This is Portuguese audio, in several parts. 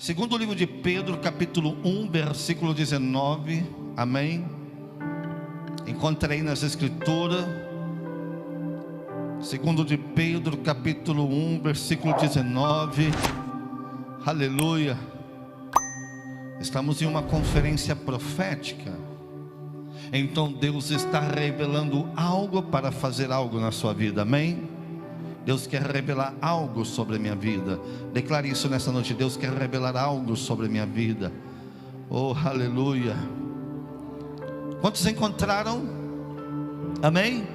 Segundo livro de Pedro, capítulo 1, versículo 19. Amém. Encontrei nas escrituras. Segundo de Pedro, capítulo 1, versículo 19. Aleluia. Estamos em uma conferência profética. Então Deus está revelando algo para fazer algo na sua vida. Amém. Deus quer revelar algo sobre a minha vida. Declare isso nessa noite. Deus quer revelar algo sobre a minha vida. Oh, aleluia. Quantos encontraram? Amém?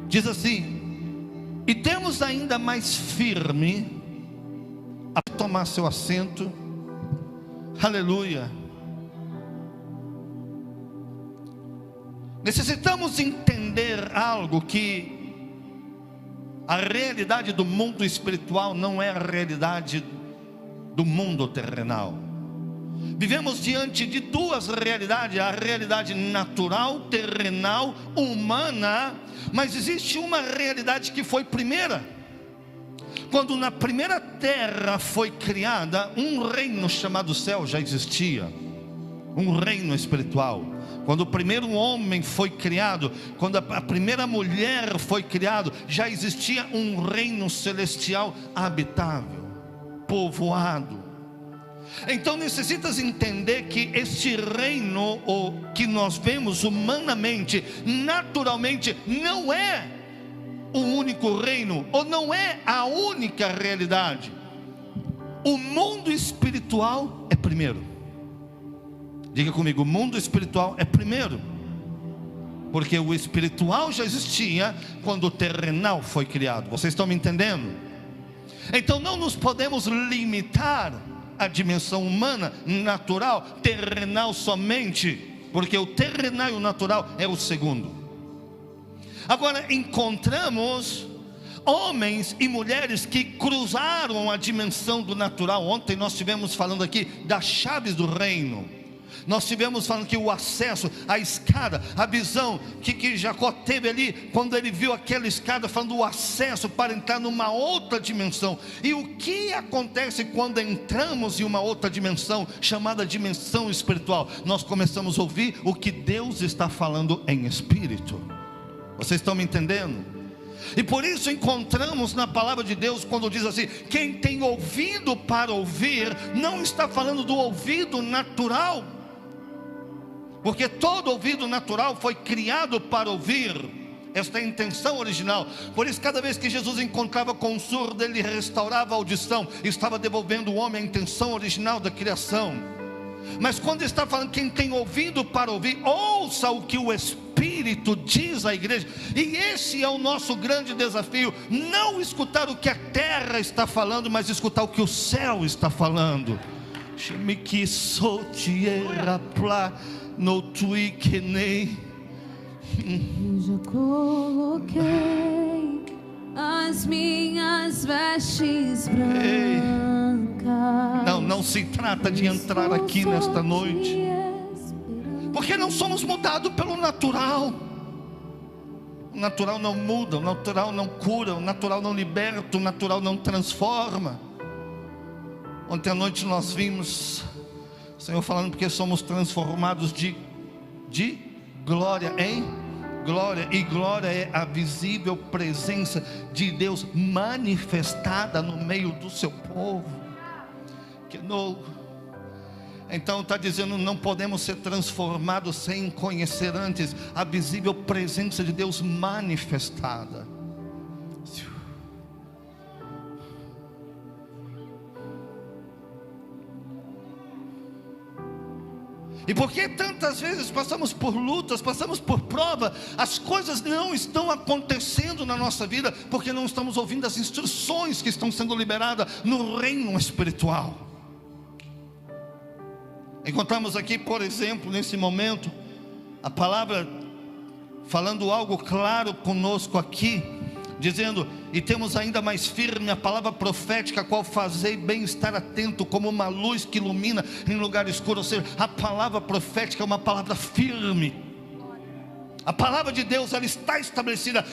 Diz assim: e temos ainda mais firme a tomar seu assento. Aleluia. Necessitamos entender algo, que a realidade do mundo espiritual não é a realidade do mundo terrenal. Vivemos diante de duas realidades: a realidade natural, terrenal, humana. Mas existe uma realidade que foi primeira. Quando na primeira terra foi criada, um reino chamado céu já existia. Um reino espiritual. Quando o primeiro homem foi criado, quando a primeira mulher foi criada, já existia um reino celestial habitável, povoado. Então necessitas entender que este reino, o que nós vemos humanamente, naturalmente, não é o único reino, ou não é a única realidade. O mundo espiritual é primeiro. Diga comigo: o mundo espiritual é primeiro. Porque o espiritual já existia quando o terrenal foi criado. Vocês estão me entendendo? Então não nos podemos limitar à dimensão humana, natural, terrenal somente, porque o terrenal e o natural é o segundo. Agora encontramos homens e mulheres que cruzaram a dimensão do natural. Ontem nós estivemos falando aqui das chaves do reino. Nós estivemos falando que o acesso, a escada, a visão que Jacó teve ali, quando ele viu aquela escada, falando do acesso para entrar numa outra dimensão. E o que acontece quando entramos em uma outra dimensão, chamada dimensão espiritual? Nós começamos a ouvir o que Deus está falando em espírito. Vocês estão me entendendo? E por isso encontramos na palavra de Deus, quando diz assim: quem tem ouvido para ouvir, não está falando do ouvido natural, porque todo ouvido natural foi criado para ouvir. Esta é a intenção original. Por isso, cada vez que Jesus encontrava com um surdo, ele restaurava a audição, estava devolvendo ao homem a intenção original da criação. Mas quando está falando quem tem ouvido para ouvir, ouça o que o Espírito diz à igreja. E esse é o nosso grande desafio: não escutar o que a terra está falando, mas escutar o que o céu está falando. Eu já coloquei as minhas vestes brancas. Não se trata de entrar aqui nesta noite, porque não somos mudados pelo natural. O natural não muda, o natural não cura, o natural não liberta, o natural não transforma. Ontem à noite nós vimos o Senhor falando porque somos transformados de glória em glória. E glória é a visível presença de Deus manifestada no meio do seu povo. Então está dizendo: não podemos ser transformados sem conhecer antes a visível presença de Deus manifestada. E porque tantas vezes passamos por lutas, passamos por prova, as coisas não estão acontecendo na nossa vida, porque não estamos ouvindo as instruções que estão sendo liberadas no reino espiritual. Encontramos aqui, por exemplo, nesse momento, a palavra falando algo claro conosco aqui, dizendo: e temos ainda mais firme a palavra profética, a qual fazei bem estar atento, como uma luz que ilumina em lugar escuro. Ou seja, a palavra profética é uma palavra firme. A palavra de Deus, ela está estabelecida,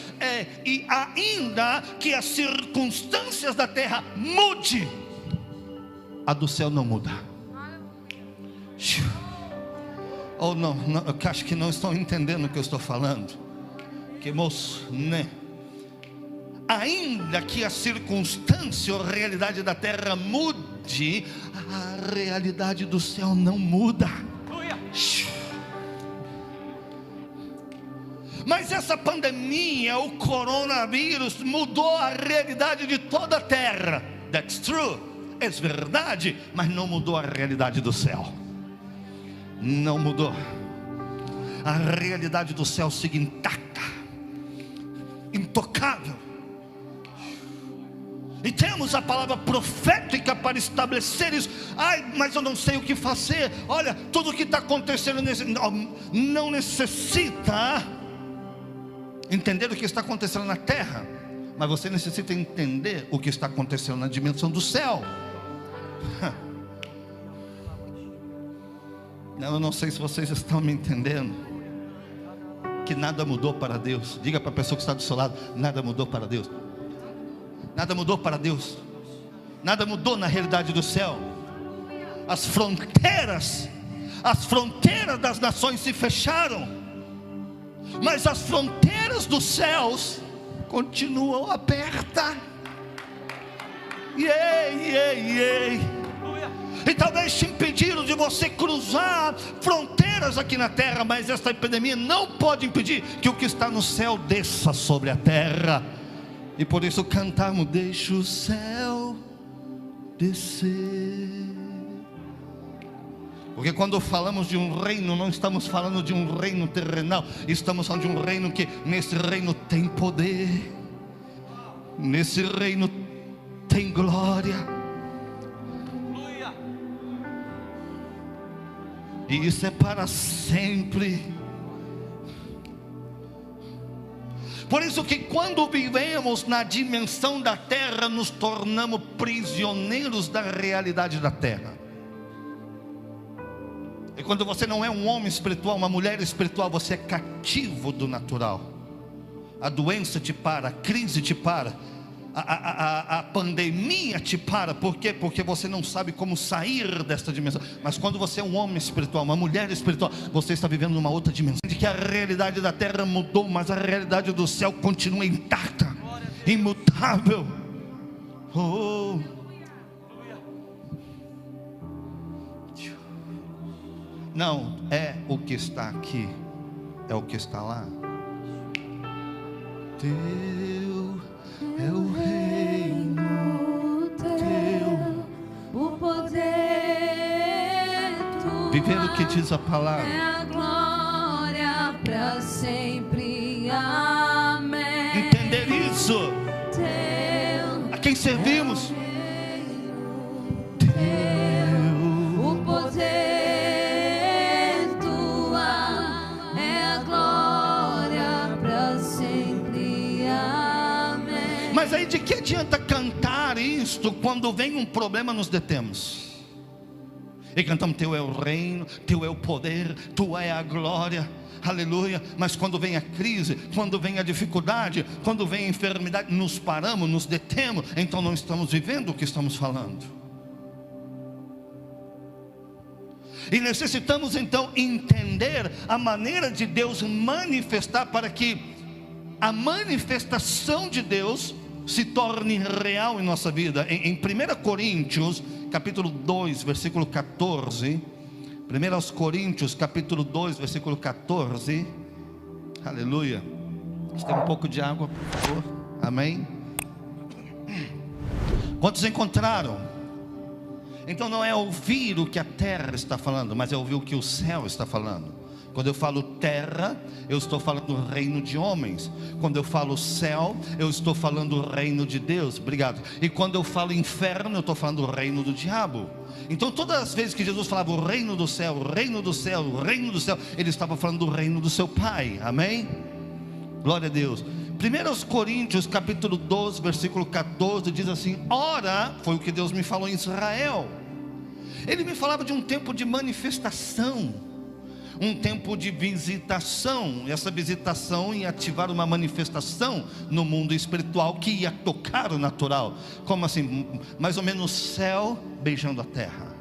e ainda que as circunstâncias da terra mude, a do céu não muda. Ou não, eu acho que não estão entendendo o que eu estou falando. Que moço, né? Ainda que a circunstância ou a realidade da terra mude, a realidade do céu não muda. Mas essa pandemia, o coronavírus, mudou a realidade de toda a terra. That's true, é verdade, mas não mudou a realidade do céu. Não mudou. A realidade do céu segue intacta, intocável. E temos a palavra profética para estabelecer isso. Ai, mas eu não sei o que fazer. Olha, tudo o que está acontecendo não necessita entender o que está acontecendo na terra, mas você necessita entender o que está acontecendo na dimensão do céu. Eu não sei se vocês estão me entendendo. Que nada mudou para Deus. Diga para a pessoa que está do seu lado: nada mudou para Deus. Nada mudou para Deus. Nada mudou na realidade do céu. As fronteiras das nações se fecharam, mas as fronteiras dos céus continuam abertas. E talvez te impediram de você cruzar fronteiras aqui na terra, mas esta epidemia não pode impedir que o que está no céu desça sobre a terra. E por isso cantamos: deixa o céu descer. Porque quando falamos de um reino, não estamos falando de um reino terrenal, estamos falando de um reino que nesse reino tem poder, nesse reino tem glória. E isso é para sempre. Por isso que quando vivemos na dimensão da terra, nos tornamos prisioneiros da realidade da terra. E quando você não é um homem espiritual, uma mulher espiritual, você é cativo do natural. A doença te para, a crise te para, a pandemia te para. Por quê? Porque você não sabe como sair desta dimensão. Mas quando você é um homem espiritual, uma mulher espiritual, você está vivendo numa outra dimensão. De que a realidade da terra mudou, mas a realidade do céu continua intacta, imutável. Oh. Não é o que está aqui, é o que está lá. Teu é o reino, teu o poder, viver o que diz a palavra. É a glória para sempre. Amém. Entender isso. Teu A quem servimos? o poder tua, é a glória para sempre. Amém. Mas aí de que adianta cantar isto quando vem um problema nos detemos? E cantamos: teu é o reino, teu é o poder, tua é a glória, aleluia. Mas quando vem a crise, quando vem a dificuldade, quando vem a enfermidade, nos paramos, nos detemos. Então não estamos vivendo o que estamos falando. E necessitamos então entender a maneira de Deus manifestar, para que a manifestação de Deus se torne real em nossa vida. Em 1 Coríntios capítulo 2 versículo 14, 1 Coríntios capítulo 2 versículo 14, aleluia. Você tem um pouco de água, por favor? Amém. Quantos encontraram? Então não é ouvir o que a terra está falando, mas é ouvir o que o céu está falando. Quando eu falo terra, eu estou falando do reino de homens. Quando eu falo céu, eu estou falando do reino de Deus. Obrigado. E quando eu falo inferno, eu estou falando do reino do diabo. Então todas as vezes que Jesus falava o reino do céu, o reino do céu, o reino do céu, ele estava falando do reino do seu Pai. Amém? Glória a Deus. 1 Coríntios capítulo 12 versículo 14 diz assim: ora, foi o que Deus me falou em Israel. Ele me falava de um tempo de manifestação, um tempo de visitação. Essa visitação ia ativar uma manifestação no mundo espiritual que ia tocar o natural. Como assim? Mais ou menos o céu beijando a terra.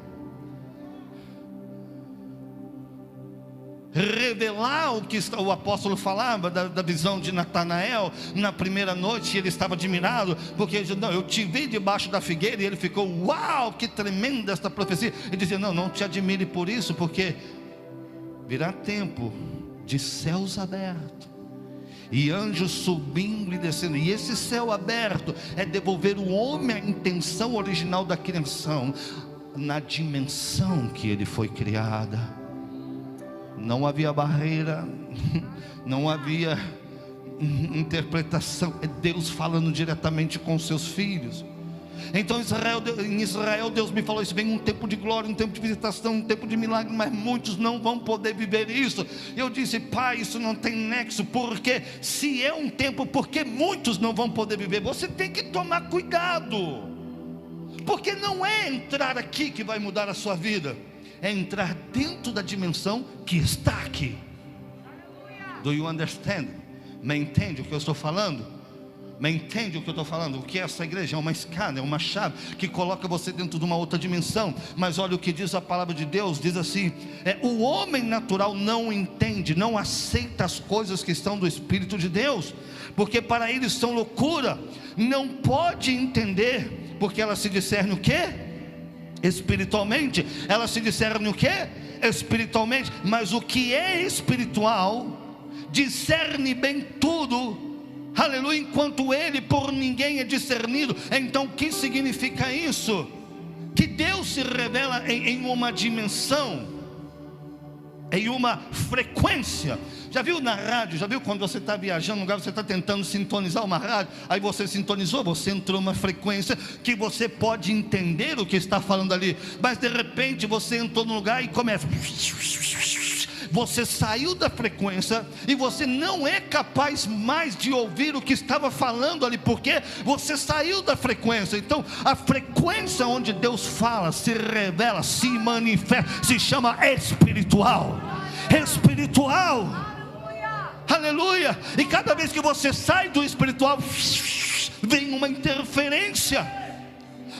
Revelar o que o apóstolo falava da visão de Natanael na primeira noite. Ele estava admirado, porque ele dizia: não, eu te vi debaixo da figueira. E ele ficou: uau, que tremenda esta profecia. Ele dizia: não te admire por isso, porque virá tempo de céus abertos e anjos subindo e descendo. E esse céu aberto é devolver o homem à intenção original da criação, na dimensão que ele foi criada. Não havia barreira, não havia interpretação. É Deus falando diretamente com seus filhos. Então em Israel Deus me falou isso: vem um tempo de glória, um tempo de visitação, um tempo de milagre, mas muitos não vão poder viver isso. Eu disse: pai, isso não tem nexo, porque se é um tempo, porque muitos não vão poder viver, você tem que tomar cuidado, porque não é entrar aqui que vai mudar a sua vida, é entrar dentro da dimensão que está aqui. Do you understand? Me entende o que eu estou falando? Me entende o que eu estou falando? O que é essa igreja? É uma escada, é uma chave que coloca você dentro de uma outra dimensão. Mas olha o que diz a palavra de Deus. Diz assim: o homem natural não entende, não aceita as coisas que estão do Espírito de Deus, porque para eles são loucura. Não pode entender, porque elas se discernem o quê? Espiritualmente. Elas se discernem o quê? Espiritualmente. Mas o que é espiritual discerne bem tudo, aleluia, enquanto ele por ninguém é discernido. Então o que significa isso? Que Deus se revela em uma dimensão, em uma frequência. Já viu na rádio? Já viu quando você está viajando num lugar, você está tentando sintonizar uma rádio, aí você sintonizou, você entrou numa frequência que você pode entender o que está falando ali, mas de repente você entrou num lugar e começa, você saiu da frequência e você não é capaz mais de ouvir o que estava falando ali, porque você saiu da frequência. Então a frequência onde Deus fala, se revela, se manifesta, se chama espiritual. Espiritual, aleluia. E cada vez que você sai do espiritual, vem uma interferência.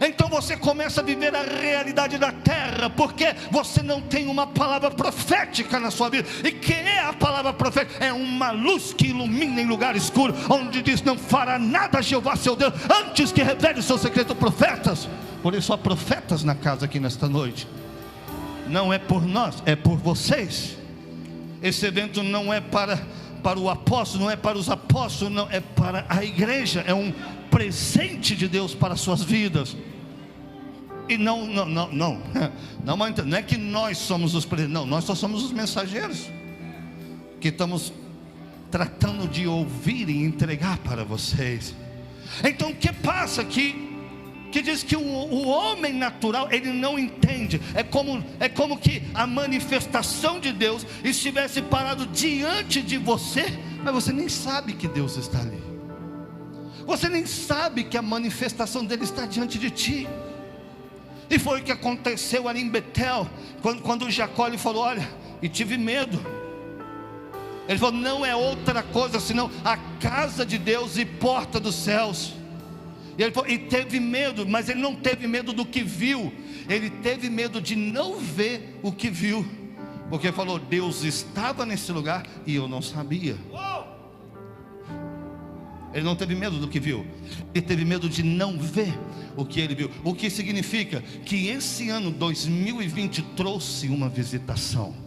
Então você começa a viver a realidade da terra, porque você não tem uma palavra profética na sua vida. E que é a palavra profética? É uma luz que ilumina em lugar escuro, onde diz: não fará nada Jeová seu Deus, antes que revele o seu segredo. Profetas. Por isso há profetas na casa aqui nesta noite. Não é por nós, é por vocês. Esse evento não é para o apóstolo, não é para os apóstolos, não, é para a igreja. É um presente de Deus para as suas vidas. E não é que nós somos os presentes, não, nós só somos os mensageiros que estamos tratando de ouvir e entregar para vocês. Então o que passa aqui? Que diz que o homem natural, ele não entende. É como que a manifestação de Deus estivesse parado diante de você, mas você nem sabe que Deus está ali. Você nem sabe que a manifestação dele está diante de ti. E foi o que aconteceu ali em Betel, quando Jacó lhe falou: olha, e tive medo. Ele falou: não é outra coisa senão a casa de Deus e porta dos céus. E ele falou, e teve medo, mas ele não teve medo do que viu, ele teve medo de não ver o que viu, porque ele falou: Deus estava nesse lugar e eu não sabia. Ele não teve medo do que viu, ele teve medo de não ver o que ele viu. O que significa que esse ano 2020 trouxe uma visitação.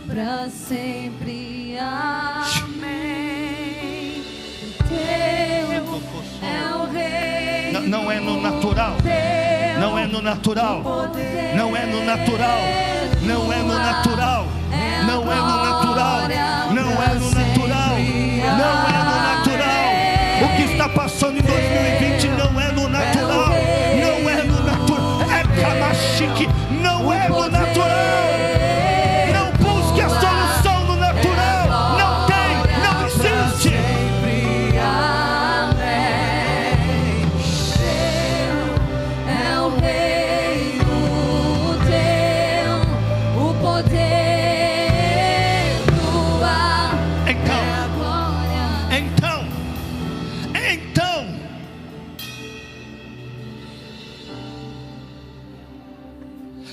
Para sempre, amém. Teu é o rei. Não é no natural. Não é no natural. Não é no natural. Não é no natural. Não é no natural. Não é no natural. Não é no natural. O que está passando em 2020 não é no natural. Não é no natural. É Kamachique. Não é no natural.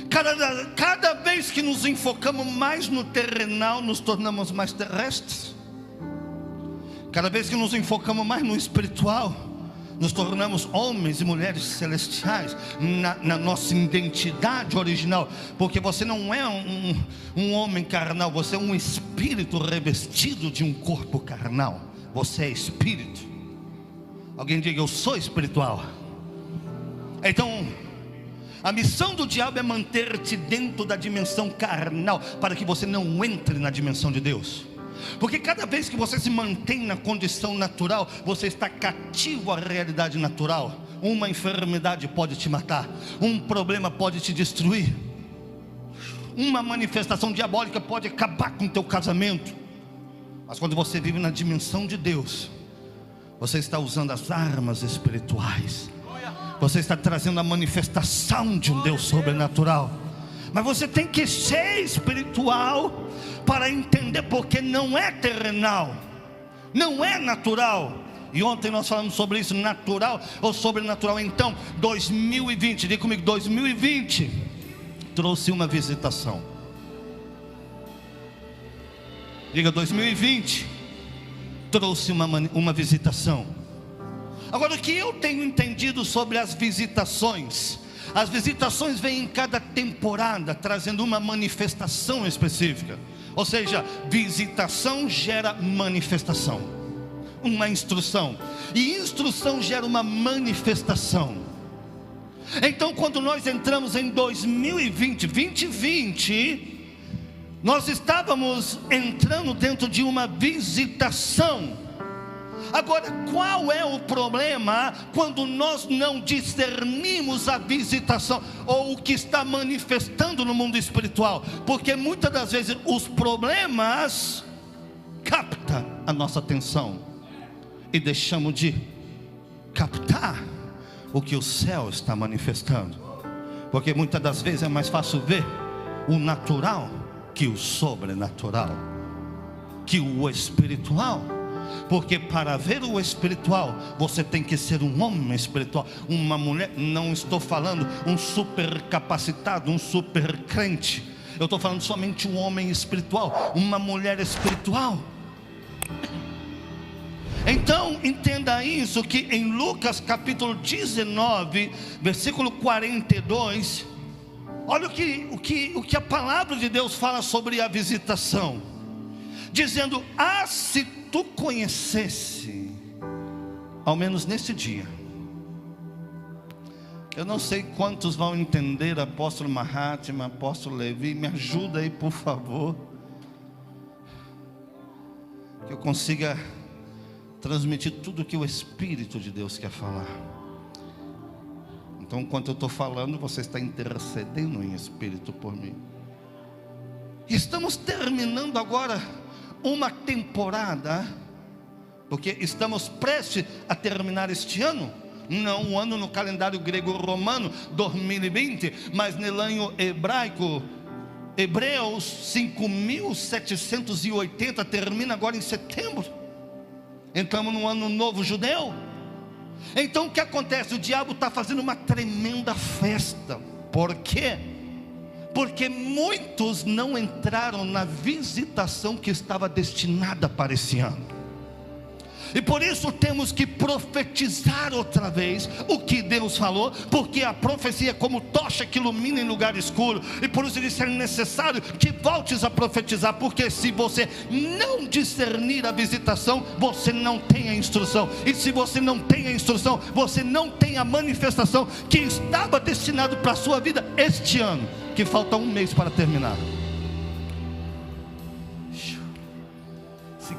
Cada vez que nos enfocamos mais no terrenal, nos tornamos mais terrestres. Cada vez que nos enfocamos mais no espiritual, nos tornamos homens e mulheres celestiais, na nossa identidade original. Porque você não é um homem carnal, você é um espírito revestido de um corpo carnal. Você é espírito. Alguém diga: eu sou espiritual. Então, a missão do diabo é manter-te dentro da dimensão carnal, para que você não entre na dimensão de Deus. Porque cada vez que você se mantém na condição natural, você está cativo à realidade natural. Uma enfermidade pode te matar, um problema pode te destruir, uma manifestação diabólica pode acabar com o teu casamento. Mas quando você vive na dimensão de Deus, você está usando as armas espirituais, você está trazendo a manifestação de um Deus sobrenatural. Mas você tem que ser espiritual para entender, porque não é terrenal, não é natural. E ontem nós falamos sobre isso, natural ou sobrenatural. Então 2020, diga comigo, 2020 trouxe uma visitação. Diga, 2020 trouxe uma visitação. Agora, o que eu tenho entendido sobre as visitações? As visitações vêm em cada temporada, trazendo uma manifestação específica. Ou seja, visitação gera manifestação, uma instrução, e instrução gera uma manifestação. Então, quando nós entramos em 2020, nós estávamos entrando dentro de uma visitação. Agora, qual é o problema quando nós não discernimos a visitação ou o que está manifestando no mundo espiritual? Porque muitas das vezes os problemas captam a nossa atenção e deixamos de captar o que o céu está manifestando. Porque muitas das vezes é mais fácil ver o natural que o sobrenatural, que o espiritual. Porque para ver o espiritual, você tem que ser um homem espiritual, uma mulher. Não estou falando um super capacitado, um super crente. Eu estou falando somente um homem espiritual, uma mulher espiritual. Então entenda isso, que em Lucas capítulo 19, versículo 42, olha o que a palavra de Deus fala sobre a visitação, dizendo: se tu conhecesse, ao menos nesse dia. Eu não sei quantos vão entender, apóstolo Mahatma, apóstolo Levi, me ajuda aí por favor, que eu consiga transmitir tudo que o Espírito de Deus quer falar. Então, enquanto eu estou falando, você está intercedendo em Espírito por mim. Estamos terminando agora uma temporada, porque estamos prestes a terminar este ano, não um ano no calendário grego-romano 2020, mas no ano hebraico, Hebreus 5780, termina agora em setembro. Entramos no ano novo judeu. Então o que acontece? O diabo está fazendo uma tremenda festa. Por quê? Porque muitos não entraram na visitação que estava destinada para esse ano. E por isso temos que profetizar outra vez o que Deus falou, porque a profecia é como tocha que ilumina em lugar escuro. E por isso é necessário que voltes a profetizar, porque se você não discernir a visitação, você não tem a instrução. E se você não tem a instrução, você não tem a manifestação que estava destinado para a sua vida este ano, que falta um mês para terminar.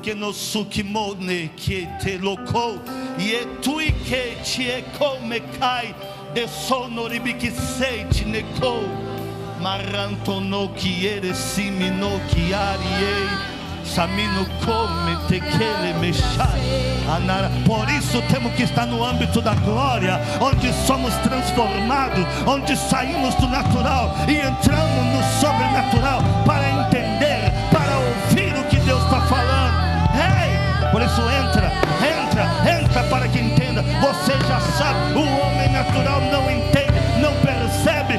Que no sukimone que te locou e tu que te come cai de sonoribique seite necou marantono que ere simino que ariei samino come te quele mexai anara. Por isso temos que estar no âmbito da glória, onde somos transformados, onde saímos do natural e entramos no sobrenatural, para entender, para ouvir o que Deus está falando. Por isso entra para que entenda. Você já sabe, o homem natural não entende, não percebe.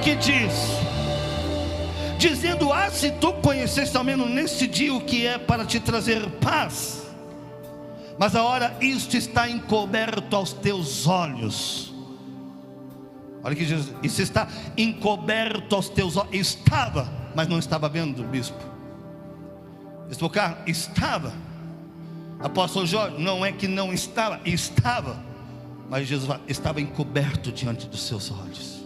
que diz, dizendo: ah, se tu conheceste ao menos nesse dia o que é para te trazer paz, mas agora isto está encoberto aos teus olhos. Olha que diz, isso está encoberto aos teus olhos. Estava, mas não estava vendo, bispo. Estava. Apóstolo Jorge, não é que não estava, estava, mas Jesus fala, estava encoberto diante dos seus olhos.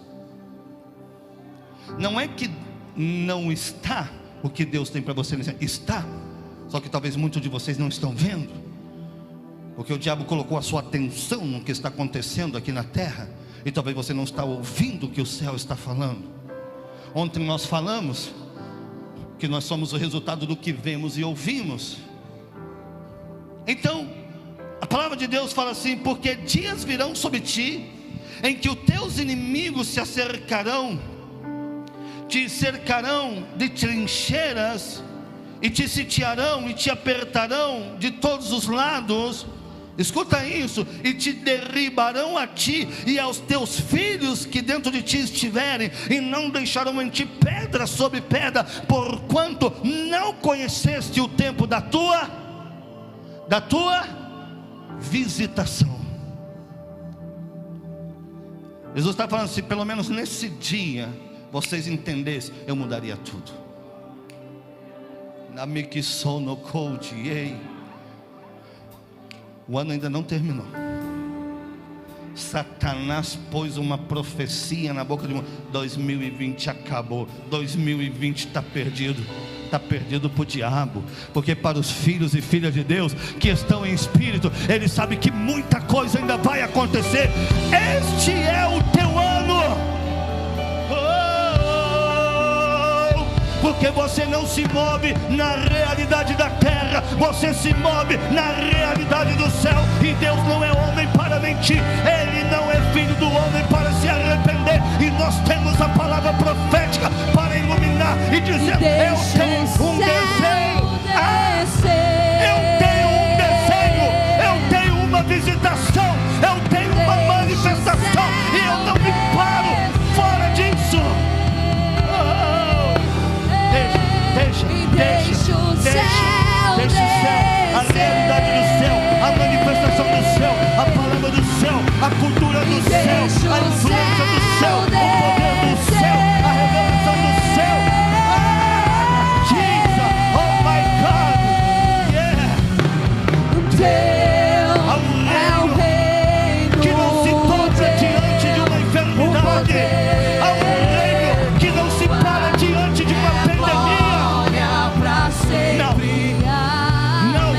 Não é que não está o que Deus tem para você, está, só que talvez muitos de vocês não estão vendo, porque o diabo colocou a sua atenção no que está acontecendo aqui na terra, e talvez você não está ouvindo o que o céu está falando. Ontem nós falamos que nós somos o resultado do que vemos e ouvimos. Então a palavra de Deus fala assim: porque dias virão sobre ti, em que os teus inimigos se acercarão, te cercarão de trincheiras, e te sitiarão e te apertarão de todos os lados. Escuta isso: e te derribarão a ti e aos teus filhos que dentro de ti estiverem, e não deixarão em ti pedra sobre pedra, porquanto não conheceste o tempo da tua visitação. Jesus está falando assim: pelo menos nesse dia vocês entendessem, eu mudaria tudo. Na Miquisono Cold, o ano ainda não terminou. Satanás pôs uma profecia na boca de um. 2020 acabou, 2020 está perdido. Está perdido para o diabo, porque para os filhos e filhas de Deus que estão em espírito, ele sabe que muita coisa ainda vai acontecer. Este é o teu ano. Porque você não se move na realidade da terra, você se move na realidade do céu. E Deus não é homem para mentir, Ele não é filho do homem para se arrepender. E nós temos a palavra profética para iluminar e dizer: eu tenho um desejo, eu tenho um desejo, eu tenho uma visitação, eu tenho uma manifestação, e eu não me paro fora disso. Deixa o céu, a realidade do céu, a manifestação do céu, a palavra do céu, a cultura do céu, a influência do céu, o poder do céu, a revelação do céu. Jesus, oh my God, yeah. Há um reino que não se dobra diante de uma enfermidade, há um reino que não se para diante de uma pandemia. Não.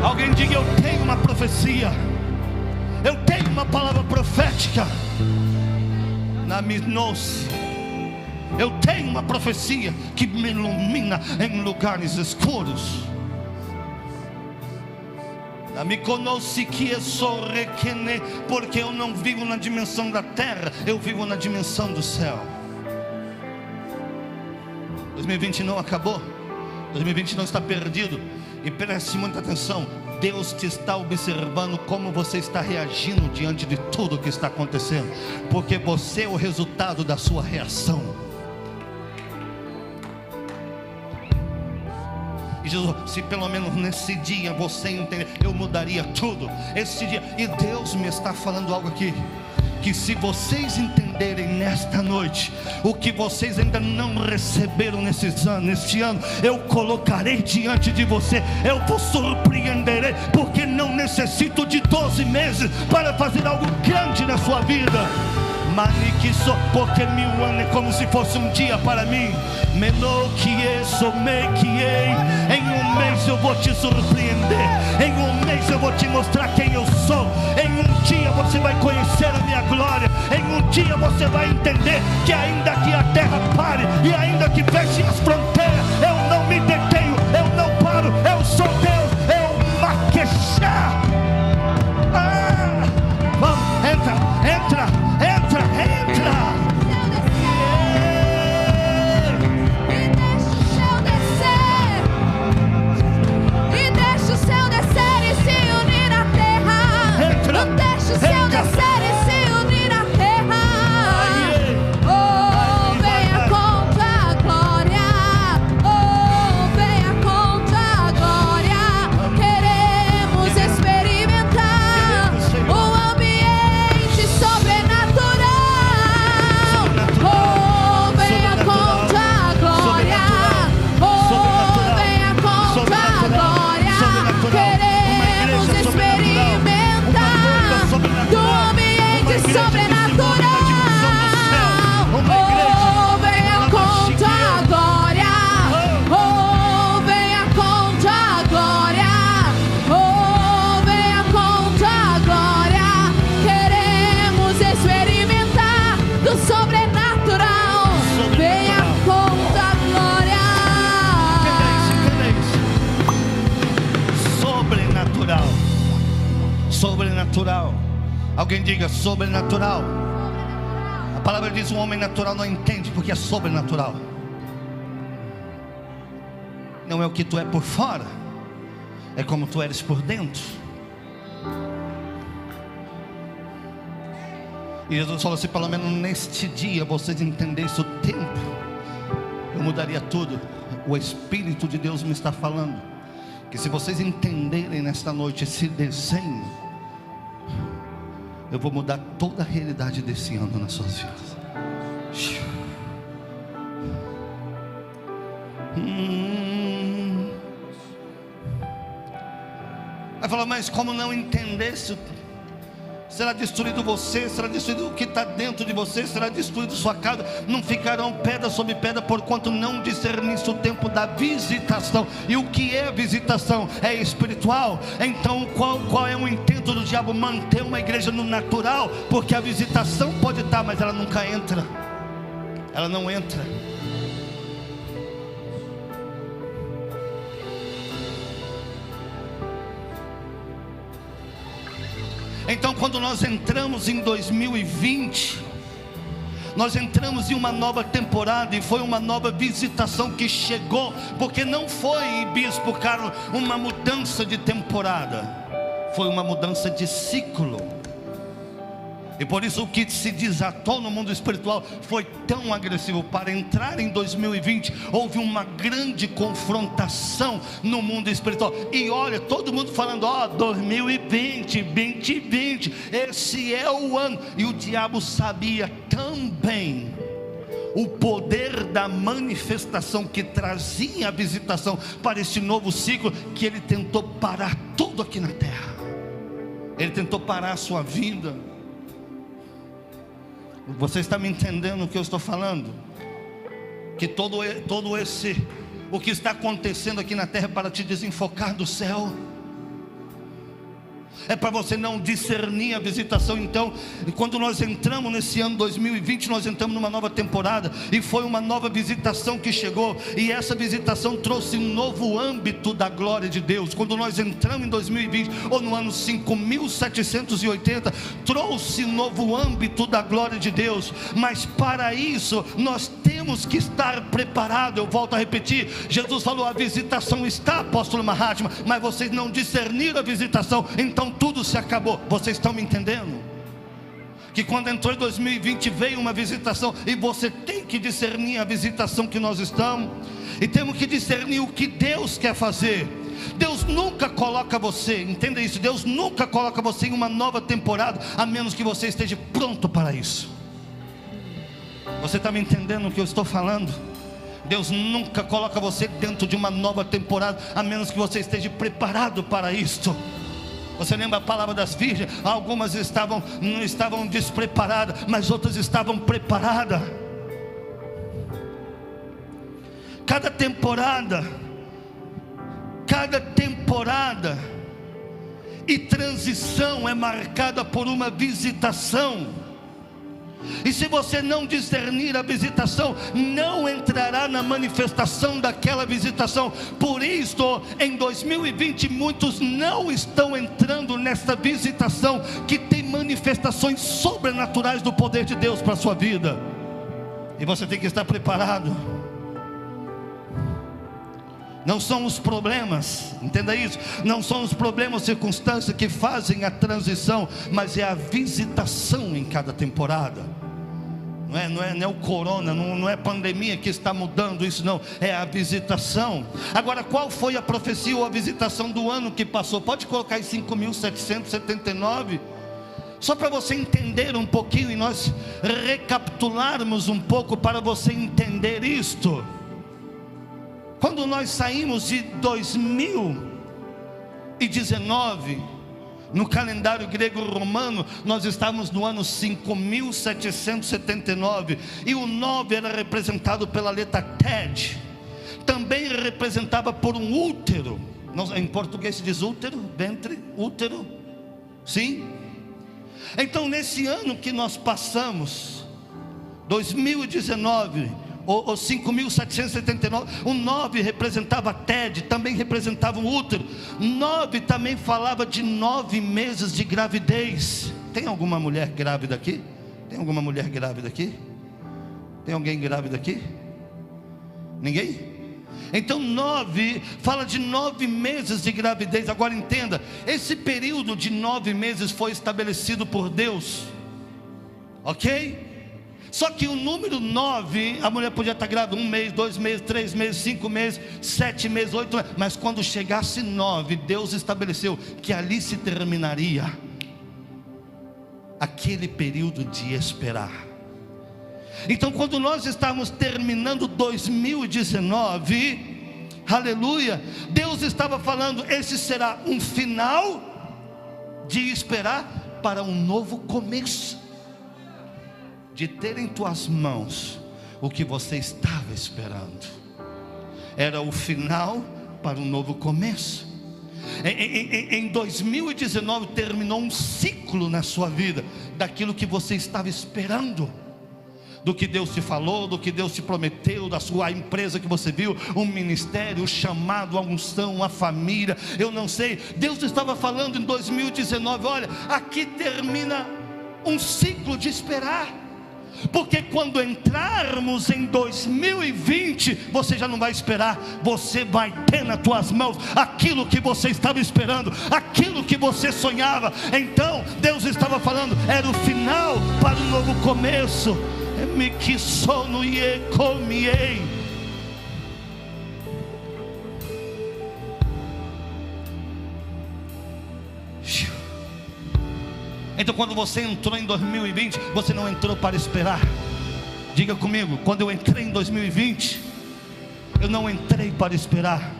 Alguém diga: eu tenho uma profecia, eu tenho uma palavra profética na minose. Eu tenho uma profecia que me ilumina em lugares escuros. Porque eu não vivo na dimensão da terra, eu vivo na dimensão do céu. 2020 não acabou, 2020 não está perdido. E preste muita atenção: Deus te está observando como você está reagindo diante de tudo que está acontecendo, porque você é o resultado da sua reação. E Jesus, se pelo menos nesse dia você entender, eu mudaria tudo. Esse dia, e Deus me está falando algo aqui, que se vocês entenderem nesta noite o que vocês ainda não receberam neste ano, eu colocarei diante de você, eu vos surpreenderei, porque não necessito de 12 meses para fazer algo grande na sua vida. Porque 1000 anos é como se fosse um dia para mim. Em um mês eu vou te surpreender, em um mês eu vou te mostrar quem eu sou. Em um dia você vai conhecer a minha glória. Em um dia você vai entender que ainda que a terra pare e ainda que feche as fronteiras, eu não me detenho, eu não paro, eu sou Deus, eu maquechar. Vamos, entra. E deixa o céu descer e se unir à terra. Deixa o céu descer e se unir à terra. sobrenatural. Alguém diga sobrenatural. A palavra diz: um homem natural não entende porque é sobrenatural. Não é o que tu é por fora, é como tu eres por dentro. E Jesus falou assim: pelo menos neste dia vocês entendessem o tempo, eu mudaria tudo. O Espírito de Deus me está falando que se vocês entenderem nesta noite esse desenho, eu vou mudar toda a realidade desse ano nas suas vidas. Vai falar: mas como não entender? Será destruído você, será destruído o que está dentro de você, será destruído sua casa. Não ficarão pedra sobre pedra, porquanto não discerniste o tempo da visitação. E o que é visitação? É espiritual. Então qual é o intento do diabo? Manter uma igreja no natural, porque a visitação pode estar, mas ela nunca entra. Ela não entra. Então, quando nós entramos em 2020, nós entramos em uma nova temporada, e foi uma nova visitação que chegou, porque não foi, bispo Carlos, uma mudança de temporada, foi uma mudança de ciclo. E por isso o que se desatou no mundo espiritual foi tão agressivo. Para entrar em 2020 houve uma grande confrontação no mundo espiritual. E olha, todo mundo falando: 2020, 2020, esse é o ano. E o diabo sabia também o poder da manifestação que trazia a visitação para este novo ciclo, que ele tentou parar tudo aqui na terra. Ele tentou parar a sua vida. Você está me entendendo o que eu estou falando? Que todo esse, o que está acontecendo aqui na terra é para te desenfocar do céu. É para você não discernir a visitação. Então, quando nós entramos nesse ano 2020, nós entramos numa nova temporada, e foi uma nova visitação que chegou, e essa visitação trouxe um novo âmbito da glória de Deus. Quando nós entramos em 2020, ou no ano 5780, trouxe um novo âmbito da glória de Deus. Mas para isso, nós temos que estar preparados. Eu volto a repetir, Jesus falou: a visitação está, apóstolo Mahatma, mas vocês não discerniram a visitação, então tudo se acabou. Vocês estão me entendendo? Que quando entrou em 2020 veio uma visitação, e você tem que discernir a visitação que nós estamos, e temos que discernir o que Deus quer fazer. Deus nunca coloca você, entenda isso, Deus nunca coloca você em uma nova temporada, a menos que você esteja pronto para isso. Você está me entendendo o que eu estou falando? Deus nunca coloca você dentro de uma nova temporada, a menos que você esteja preparado para isto. Você lembra a palavra das virgens? Algumas não estavam despreparadas, mas outras estavam preparadas. Cada temporada e transição é marcada por uma visitação. E se você não discernir a visitação, não entrará na manifestação daquela visitação. Por isso, em 2020, muitos não estão entrando nessa visitação, que tem manifestações sobrenaturais do poder de Deus para a sua vida. E você tem que estar preparado. Não são os problemas, entenda isso, não são os problemas ou circunstâncias que fazem a transição, mas é a visitação em cada temporada. Não é o corona, não é a pandemia que está mudando isso, não, é a visitação. Agora, qual foi a profecia ou a visitação do ano que passou? Pode colocar em 5.779, só para você entender um pouquinho, e nós recapitularmos um pouco para você entender isto. Quando nós saímos de 2019, no calendário grego-romano, nós estávamos no ano 5.779, e o 9 era representado pela letra Ted, também representava por um útero. Em português se diz útero, ventre, útero, sim? Então nesse ano que nós passamos, 2019, ou 5.779, o 9 representava TED, também representava um útero. 9 também falava de 9 meses de gravidez. Tem alguma mulher grávida aqui? Tem alguma mulher grávida aqui? Tem alguém grávida aqui? Ninguém? Então 9 fala de 9 meses de gravidez. Agora entenda, esse período de 9 meses foi estabelecido por Deus, ok? Só que o número 9, a mulher podia estar grávida 1 mês, 2 meses, 3 meses, 5 meses, 7 meses, 8 meses. Mas quando chegasse 9, Deus estabeleceu que ali se terminaria aquele período de esperar. Então quando nós estávamos terminando 2019, aleluia, Deus estava falando, esse será um final de esperar para um novo começo, de ter em tuas mãos o que você estava esperando. Era o final para um novo começo. Em 2019 terminou um ciclo na sua vida, daquilo que você estava esperando, do que Deus te falou, do que Deus te prometeu, da sua empresa que você viu, um ministério, um chamado, a unção, uma família, eu não sei. Deus estava falando em 2019, olha, aqui termina um ciclo de esperar. Porque quando entrarmos em 2020, você já não vai esperar, você vai ter nas tuas mãos aquilo que você estava esperando, aquilo que você sonhava. Então Deus estava falando, era o final para um novo começo. Me que sono e comiei. Então quando você entrou em 2020, você não entrou para esperar. Diga comigo, quando eu entrei em 2020, eu não entrei para esperar,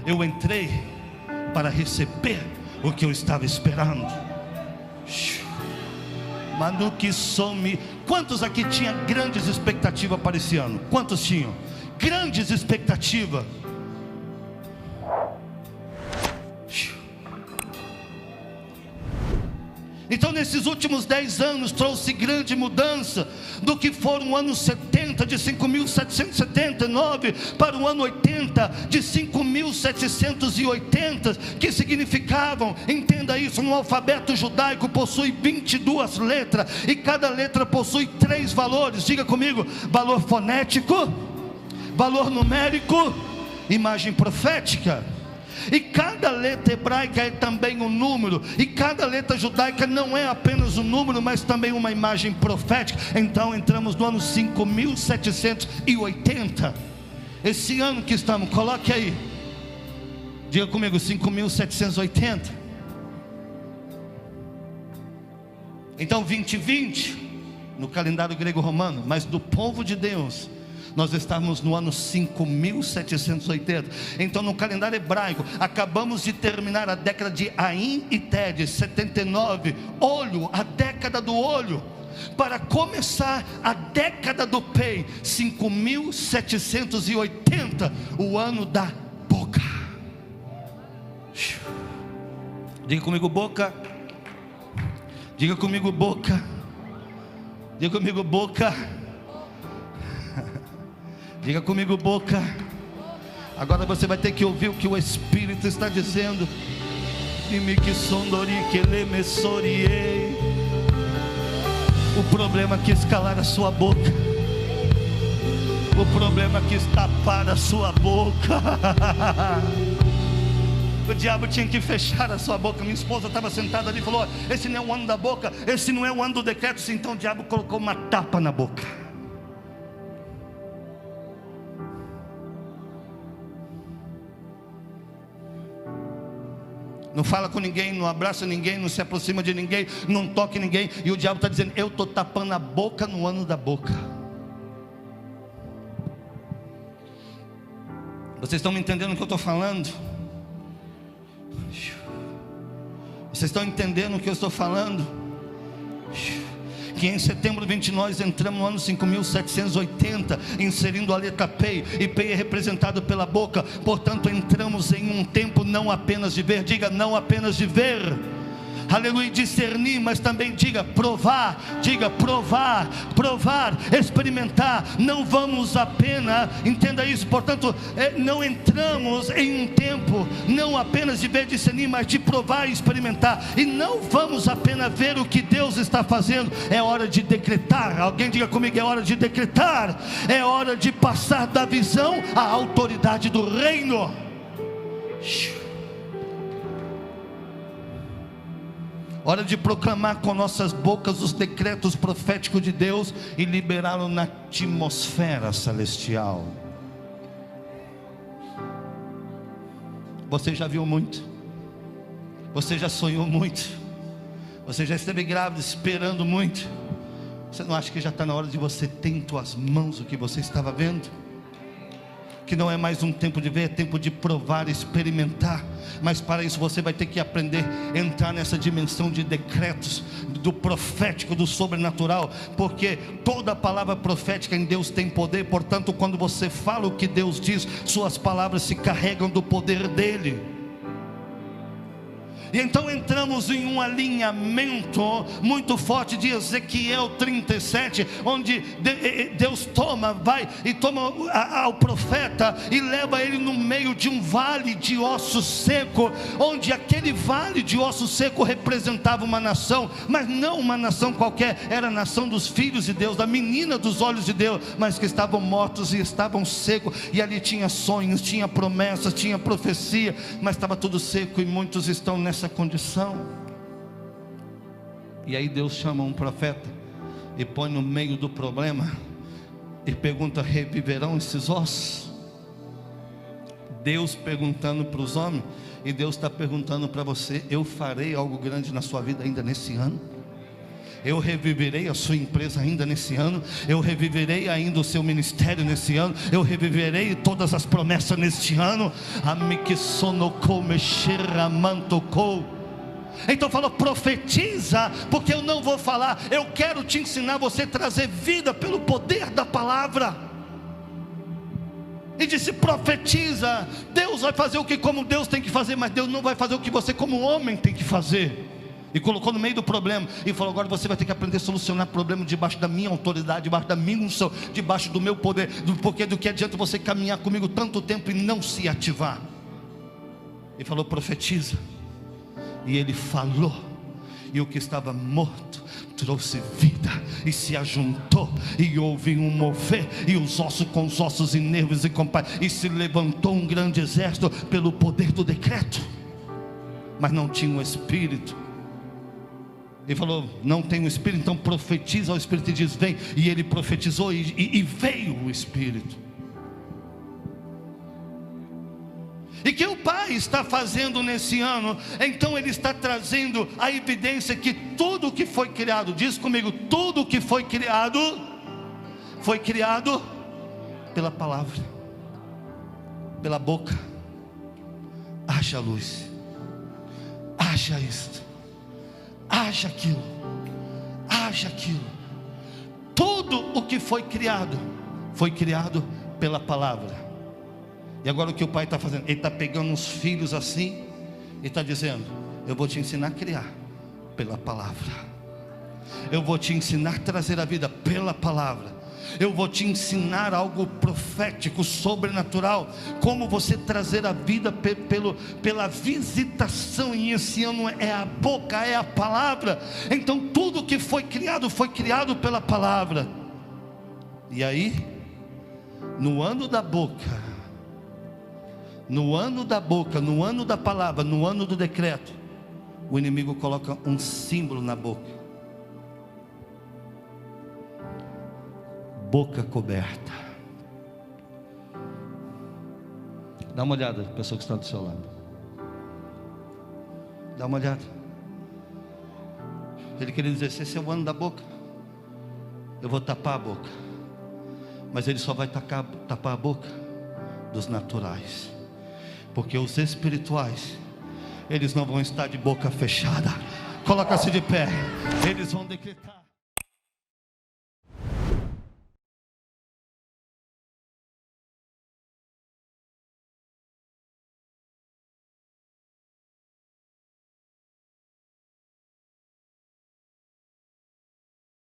eu entrei para receber o que eu estava esperando. Manu que some. Quantos aqui tinham grandes expectativas para esse ano? Quantos tinham? Grandes expectativas. Então nesses últimos 10 anos trouxe grande mudança, do que foram o ano 70 de 5.779 para o ano 80 de 5.780, que significavam, entenda isso, no alfabeto judaico possui 22 letras, e cada letra possui 3 valores. Diga comigo, valor fonético, valor numérico, imagem profética. E cada letra hebraica é também um número, e cada letra judaica não é apenas um número, mas também uma imagem profética. Então entramos no ano 5.780. Esse ano que estamos, coloque aí, diga comigo, 5.780. Então 2020 no calendário grego-romano, mas do povo de Deus, nós estamos no ano 5.780. Então no calendário hebraico, acabamos de terminar a década de Ain e Ted, 79, olho, a década do olho, para começar a década do Pei, 5.780, o ano da boca. Diga comigo, boca. Diga comigo, boca. Diga comigo, boca. Diga comigo, boca. Agora você vai ter que ouvir o que o Espírito está dizendo. O problema que escalar a sua boca, o problema que tapar a sua boca. O diabo tinha que fechar a sua boca. Minha esposa estava sentada ali e falou: esse não é o ano da boca, esse não é o ano do decreto. Então o diabo colocou uma tapa na boca. Não fala com ninguém, não abraça ninguém, não se aproxima de ninguém, não toque ninguém. E o diabo está dizendo: eu estou tapando a boca no ano da boca. Vocês estão me entendendo o que eu estou falando? Vocês estão entendendo o que eu estou falando? Que em setembro 20 nós entramos no ano 5.780, inserindo a letra Pei, e Pei é representado pela boca. Portanto entramos em um tempo não apenas de ver, diga, não apenas de ver, aleluia, discernir, mas também diga provar, experimentar. Não vamos apenas, entenda isso, portanto, não entramos em um tempo, não apenas de ver, discernir, mas de provar e experimentar, e não vamos apenas ver o que Deus está fazendo, é hora de decretar. Alguém diga comigo, é hora de decretar, é hora de passar da visão à autoridade do reino. Hora de proclamar com nossas bocas os decretos proféticos de Deus e liberá-lo na atmosfera celestial. Você já viu muito, você já sonhou muito, você já esteve grávida esperando muito. Você não acha que já está na hora de você ter em tuas mãos o que você estava vendo? Que não é mais um tempo de ver, é tempo de provar, experimentar. Mas para isso você vai ter que aprender a entrar nessa dimensão de decretos, do profético, do sobrenatural, porque toda palavra profética em Deus tem poder. Portanto, quando você fala o que Deus diz, suas palavras se carregam do poder dele. E então entramos em um alinhamento muito forte de Ezequiel 37, onde Deus vai e toma ao profeta e leva ele no meio de um vale de osso seco, onde aquele vale de osso seco representava uma nação, mas não uma nação qualquer, era a nação dos filhos de Deus, da menina dos olhos de Deus, mas que estavam mortos e estavam secos, e ali tinha sonhos, tinha promessas, tinha profecia, mas estava tudo seco, e muitos estão nessa condição. E aí Deus chama um profeta e põe no meio do problema e pergunta: reviverão esses ossos? Deus perguntando para os homens, e Deus está perguntando para você: eu farei algo grande na sua vida ainda nesse ano? Eu reviverei a sua empresa ainda nesse ano? Eu reviverei ainda o seu ministério nesse ano? Eu reviverei todas as promessas neste ano? Então falou: profetiza, porque eu não vou falar, eu quero te ensinar você a trazer vida pelo poder da palavra. E disse: profetiza. Deus vai fazer o que como Deus tem que fazer, mas Deus não vai fazer o que você como homem tem que fazer. E colocou no meio do problema e falou: agora você vai ter que aprender a solucionar problema debaixo da minha autoridade, debaixo da minha unção, debaixo do meu poder. Porque do que adianta você caminhar comigo tanto tempo e não se ativar? E falou: profetiza. E ele falou, e o que estava morto trouxe vida e se ajuntou, e houve um mover, e os ossos com os ossos, e nervos e e se levantou um grande exército pelo poder do decreto. Mas não tinha um espírito. Ele falou: não tem um espírito, então profetiza ao espírito e diz: vem. E ele profetizou e veio o espírito. E que o Pai está fazendo nesse ano? Então Ele está trazendo a evidência que tudo que foi criado, diz comigo, tudo que foi criado pela palavra, pela boca. Haja luz, haja isto, haja aquilo, haja aquilo. Tudo o que foi criado pela palavra. E agora o que o Pai está fazendo? Ele está pegando uns filhos assim e está dizendo: eu vou te ensinar a criar pela palavra. Eu vou te ensinar a trazer a vida pela palavra. Eu vou te ensinar algo profético, sobrenatural, como você trazer a vida pela visitação. E esse ano é a boca, é a palavra. Então tudo que foi criado pela palavra. E aí, no ano da boca, no ano da palavra, no ano do decreto, o inimigo coloca um símbolo na boca. Boca coberta. Dá uma olhada, pessoa que está do seu lado. Dá uma olhada. Ele queria dizer: esse é o ano da boca, eu vou tapar a boca. Mas ele só vai tapar a boca dos naturais, porque os espirituais, eles não vão estar de boca fechada. Coloca-se de pé. Eles vão decretar.